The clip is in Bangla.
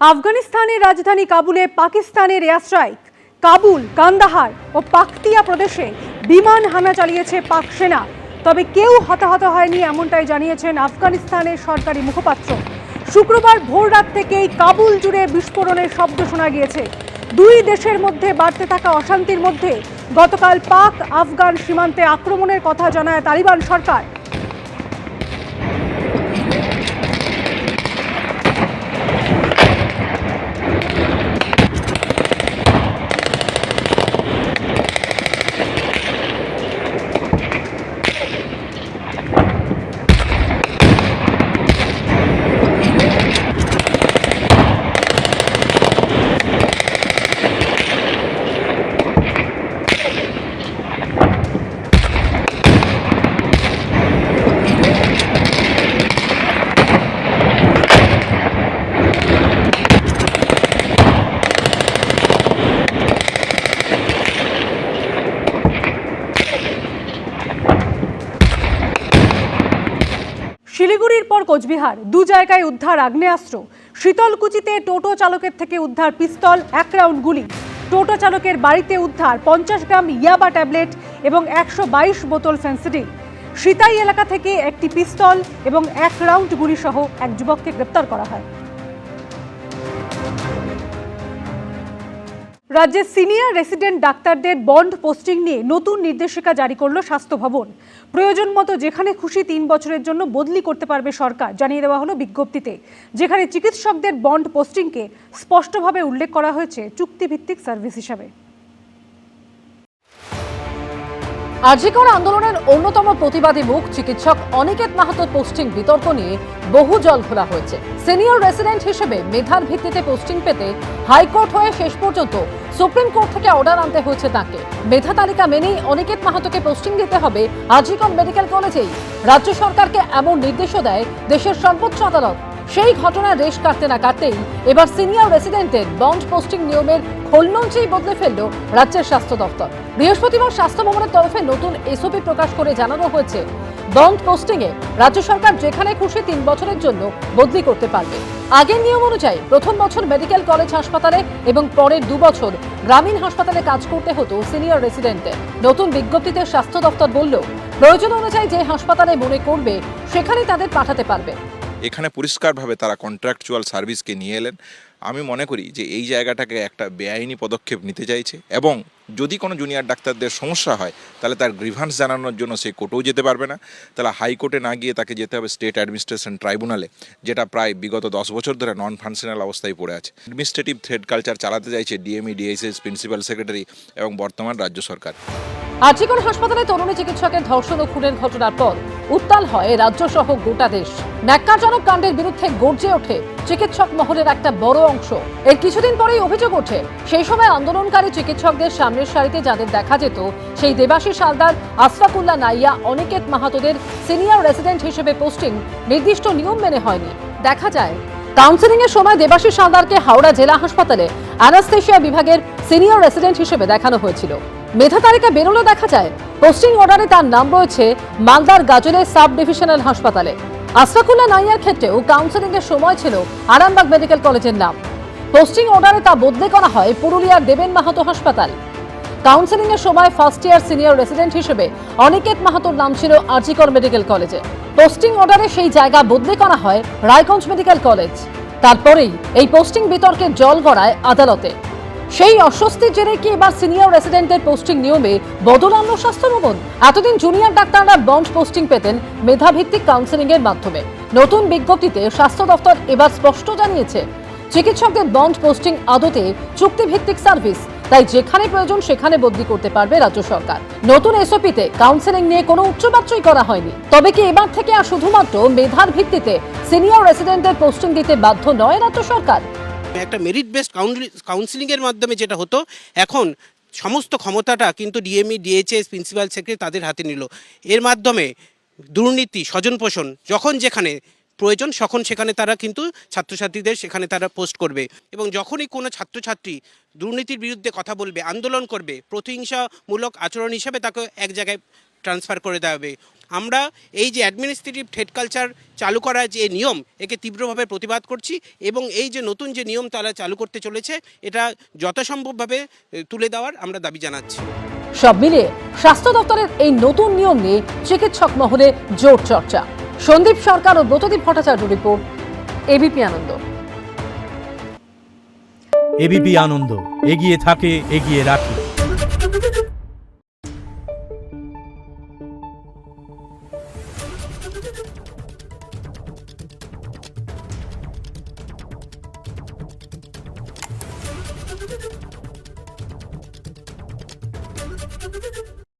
আফগানিস্তানের রাজধানী কাবুলে পাকিস্তানের এয়ার স্ট্রাইক। কাবুল, কান্দাহার ও পাকতিয়া প্রদেশে বিমান হামলা চালিয়েছে পাক সেনা। তবে কেউ হতাহত হয়নি এমনটাই জানিয়েছেন আফগানিস্তানের সরকারি মুখপাত্র। শুক্রবার ভোররাত থেকেই কাবুল জুড়ে বিস্ফোরণের শব্দ শোনা গিয়েছে। দুই দেশের মধ্যে বাড়তে থাকা অশান্তির মধ্যে গতকাল পাক আফগান সীমান্তে আক্রমণের কথা জানায় তালিবান সরকার। শিলিগুড়ির পর কোচবিহার, দু জায়গায় উদ্ধার আগ্নেয়াস্ত্র। শীতলকুচিতে টোটো চালকের থেকে উদ্ধার পিস্তল, 1 রাউন্ড গুলি। টোটো চালকের বাড়িতে উদ্ধার 50 গ্রাম ইয়াবা ট্যাবলেট এবং 122 বোতল ফেন্সিডিল। সিতাই এলাকা থেকে একটি পিস্তল এবং 1 রাউন্ড গুলি সহ এক যুবককে গ্রেপ্তার করা হয়। রাজ্যের সিনিয়র রেসিডেন্ট ডাক্তারদের বন্ড পোস্টিং নিয়ে নতুন নির্দেশিকা জারি করল স্বাস্থ্য ভবন। প্রয়োজন মতো যেখানে খুশি 3 বছরের জন্য বদলি করতে পারবে সরকার, জানিয়ে দেওয়া হলো বিজ্ঞপ্তিতে। যেখানে চিকিৎসকদের বন্ড পোস্টিংকে স্পষ্টভাবে উল্লেখ করা হয়েছে চুক্তিভিত্তিক সার্ভিস হিসাবে। আরজিকর আন্দোলনের অন্যতম প্রতিবাদী মুখ চিকিৎসক অনিকেত মাহাতোর পোস্টিং বিতর্ক নিয়ে বহু জল খোলা হয়েছে। সিনিয়র রেসিডেন্ট হিসেবে মেধার ভিত্তিতে পোস্টিং পেতে হাইকোর্ট হয়ে শেষ পর্যন্ত সুপ্রিম কোর্ট থেকে অর্ডার আনতে হয়েছে তাকে। মেধা তালিকা মেনেই অনিকেত মাহাতোকে পোস্টিং দিতে হবে আরজিকর মেডিকেল কলেজেই। রাজ্য সরকারকে এমন নির্দেশও দেয় দেশের সর্বোচ্চ আদালত। সেই ঘটনার রেশ কাটতে না কাটতেই এবার সিনিয়র রেসিডেন্টের বন্ড পোস্টিং নিয়মের খোলনলচেই বদলে ফেলল রাজ্যের স্বাস্থ্য দপ্তর। বৃহস্পতিবার স্বাস্থ্য ভবনের তরফে নতুন এসওপি প্রকাশ করে জানানো হয়েছে বন্ড পোস্টিংয়ে রাজ্য সরকার যেখানে খুশি 3 বছরের জন্য বদলি করতে পারবে। আগের নিয়ম অনুযায়ী প্রথম বছর মেডিকেল কলেজ হাসপাতালে এবং পরের 2 বছর গ্রামীণ হাসপাতালে কাজ করতে হতো সিনিয়র রেসিডেন্টে। নতুন বিজ্ঞপ্তিতে স্বাস্থ্য দপ্তর বলল, প্রয়োজন অনুযায়ী যে হাসপাতালে মনে করবে সেখানেই তাদের পাঠাতে পারবে। এখানে পরিষ্কারভাবে তারা কন্ট্রাকচুয়াল সার্ভিসকে নিয়ে এলেন। আমি মনে করি যে এই জায়গাটাকে একটা বেআইনি পদক্ষেপ নিতে চাইছে, এবং যদি কোনো জুনিয়র ডাক্তারদের সমস্যা হয় তাহলে তার গ্রিভান্স জানানোর জন্য সে কোর্টেও যেতে পারবে না। তাহলে হাইকোর্টে না গিয়ে তাকে যেতে হবে স্টেট অ্যাডমিনিস্ট্রেশন ট্রাইব্যুনালে, যেটা প্রায় বিগত 10 বছর ধরে নন ফাংশনাল অবস্থায় পড়ে আছে। অ্যাডমিনিস্ট্রেটিভ থ্রেড কালচার চালাতে চাইছে ডিএমই, ডিএইচএস, প্রিন্সিপাল সেক্রেটারি এবং বর্তমান রাজ্য সরকার। আরজিকর হাসপাতালে তরুণী চিকিৎসকের ধর্ষণ ও খুনের ঘটনার পর উত্তাল হয় রাজ্য সহ গোটা দেশ। ন্যাক্কারজনক কাণ্ডের বিরুদ্ধে গর্জে ওঠে চিকিৎসক মহলের একটা বড় অংশ। এর কিছুদিন পরেই অভিযোগ ওঠে, সেই সময় আন্দোলনকারী চিকিৎসকদের সামনের সারিতে যাদের দেখা যেত, সেই দেবাশিস হালদার, আশফাকুল্লাহ নাইয়া, অনিকেত মাহাতোদের সিনিয়র রেসিডেন্ট হিসেবে পোস্টিং নির্দিষ্ট নিয়ম মেনে হয়নি। দেখা যায় কাউন্সেলিং এর সময় দেবাশিস হালদারকে হাওড়া জেলা হাসপাতালে অ্যানাস্থেশিয়া বিভাগের সিনিয়র রেসিডেন্ট হিসেবে দেখানো হয়েছিল। মেধা তালিকা বেরোলো, দেখা যায় পোস্টিং অর্ডারে তার নাম রয়েছে মালদার গাজলে সাব ডিভিশনাল হাসপাতালে। আশফাকুল্লাহ নাইয়ার ক্ষেত্রেও কাউন্সেলিং এর সময় ছিল আরামবাগ মেডিকেল কলেজের নাম। পোস্টিং অর্ডারে তা বদলে করা হয় পুরুলিয়ার দেবেন মাহাতো হাসপাতাল। কাউন্সেলিং এর সময় ফার্স্ট ইয়ার সিনিয়র রেসিডেন্ট হিসেবে অনিকেত মাহাতোর নাম ছিল আরজিকর মেডিকেল কলেজে। পোস্টিং অর্ডারে সেই জায়গা বদলে করা হয় রায়গঞ্জ মেডিকেল কলেজ। তারপরেই এই পোস্টিং বিতর্কে জল গড়ায় আদালতে। সেই অস্বস্তির জেরে কি এবার সিনিয়র রেসিডেন্টের পোস্টিং নিয়মে বদল আনল স্বাস্থ্য ভবন? এতদিন জুনিয়র ডাক্তাররা বন্ড পোস্টিং পেতেন মেধাভিত্তিক কাউন্সেলিং এর মাধ্যমে। নতুন বিজ্ঞপ্তিতে স্বাস্থ্য দপ্তর এবার স্পষ্ট জানিয়েছে, চিকিৎসকদের বন্ড পোস্টিং আদতে চুক্তিভিত্তিক সার্ভিস, তাই যেখানে প্রয়োজন সেখানে বদলি করতে পারবে রাজ্য সরকার। নতুন এসওপিতে কাউন্সেলিং নিয়ে কোনো উচ্চবাচ্যই করা হয়নি। তবে কি এবার থেকে আর শুধুমাত্র মেধার ভিত্তিতে সিনিয়র রেসিডেন্টের পোস্টিং দিতে বাধ্য নয় রাজ্য সরকার? একটা মেরিট বেসড কাউন্সিলিংয়ের মাধ্যমে যেটা হতো, এখন সমস্ত ক্ষমতাটা কিন্তু ডিএমই, ডিএইচএস, প্রিন্সিপাল সেক্রেটারি তাদের হাতে নিল। এর মাধ্যমে দুর্নীতি, স্বজনপোষণ যখন যেখানে প্রয়োজন তখন সেখানে তারা কিন্তু ছাত্রছাত্রীদের সেখানে তারা পোস্ট করবে, এবং যখনই কোনো ছাত্রছাত্রী দুর্নীতির বিরুদ্ধে কথা বলবে, আন্দোলন করবে, প্রতিহিংসামূলক আচরণ হিসাবে তাকে এক জায়গায় ট্রান্সফার করে দেওয়া হবে। আমরা এই যে অ্যাডমিনিস্ট্রেটিভ থ্রেড কালচার চালু করার যে নিয়ম একে তীব্রভাবে প্রতিবাদ করছি এবং এই যে নতুন যে নিয়ম তারা চালু করতে চলেছে এটা যথাসম্ভবভাবে তুলে দেওয়ার আমরা দাবি জানাচ্ছি। সব মিলিয়ে স্বাস্থ্য দপ্তরের এই নতুন নিয়ম নিয়ে চিকিৎসক মহলে জোর চর্চা। সন্দীপ সরকার ও ব্রতদীপ ভট্টাচার্য রিপোর্ট, এবিপি আনন্দ। এবিপি আনন্দ, এগিয়ে থাকে, এগিয়ে রাখে।